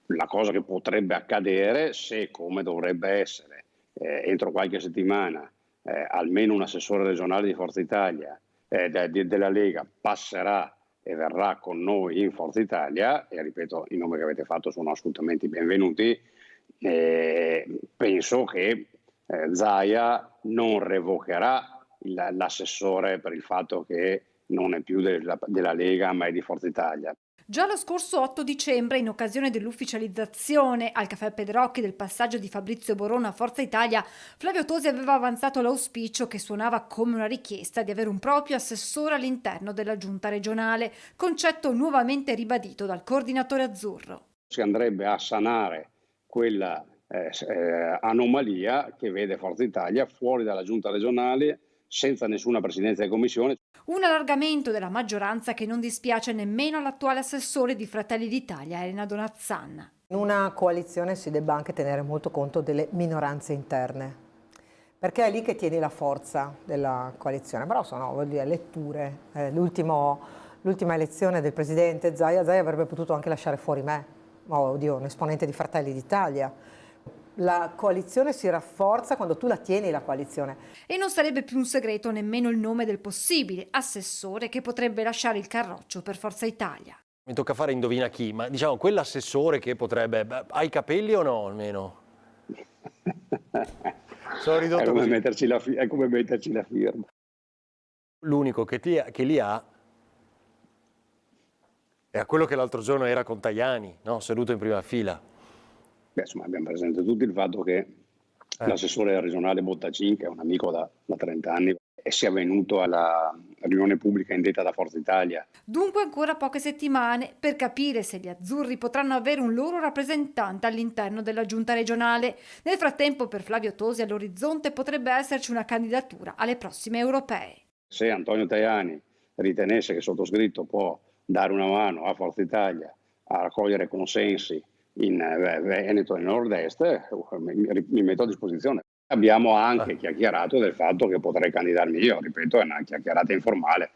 la cosa che potrebbe accadere se, come dovrebbe essere, entro qualche settimana, almeno un assessore regionale di Forza Italia, della Lega, passerà e verrà con noi in Forza Italia, e ripeto, i nomi che avete fatto sono assolutamente benvenuti, penso che Zaia non revocherà l'assessore per il fatto che non è più della Lega ma è di Forza Italia. Già lo scorso 8 dicembre, in occasione dell'ufficializzazione al Caffè Pedrocchi del passaggio di Fabrizio Borona a Forza Italia, Flavio Tosi aveva avanzato l'auspicio che suonava come una richiesta di avere un proprio assessore all'interno della giunta regionale, concetto nuovamente ribadito dal coordinatore azzurro. Si andrebbe a sanare quella anomalia che vede Forza Italia fuori dalla giunta regionale senza nessuna presidenza di commissione. Un allargamento della maggioranza che non dispiace nemmeno all'attuale assessore di Fratelli d'Italia, Elena Donazzanna. In una coalizione si debba anche tenere molto conto delle minoranze interne, perché è lì che tieni la forza della coalizione. Però sono, vuol dire, letture. L'ultima elezione del presidente Zaia avrebbe potuto anche lasciare fuori me, un esponente di Fratelli d'Italia. La coalizione si rafforza quando tu la tieni la coalizione. E non sarebbe più un segreto nemmeno il nome del possibile assessore che potrebbe lasciare il carroccio per Forza Italia. Mi tocca fare indovina chi, ma diciamo quell'assessore che potrebbe... ha i capelli o no almeno? Sono ridotto È come così. è come metterci la firma. L'unico che li ha è a quello che l'altro giorno era con Tajani, no? Seduto in prima fila. Beh, insomma, abbiamo presente tutti il fatto che l'assessore regionale Bottacin, che è un amico da 30 anni, sia venuto alla riunione pubblica indetta da Forza Italia. Dunque ancora poche settimane per capire se gli azzurri potranno avere un loro rappresentante all'interno della giunta regionale. Nel frattempo per Flavio Tosi all'orizzonte potrebbe esserci una candidatura alle prossime europee. Se Antonio Tajani ritenesse che il sottoscritto può dare una mano a Forza Italia a raccogliere consensi in Veneto e nel nord-est, mi metto a disposizione. Abbiamo anche chiacchierato del fatto che potrei candidarmi io, ripeto, è una chiacchierata informale.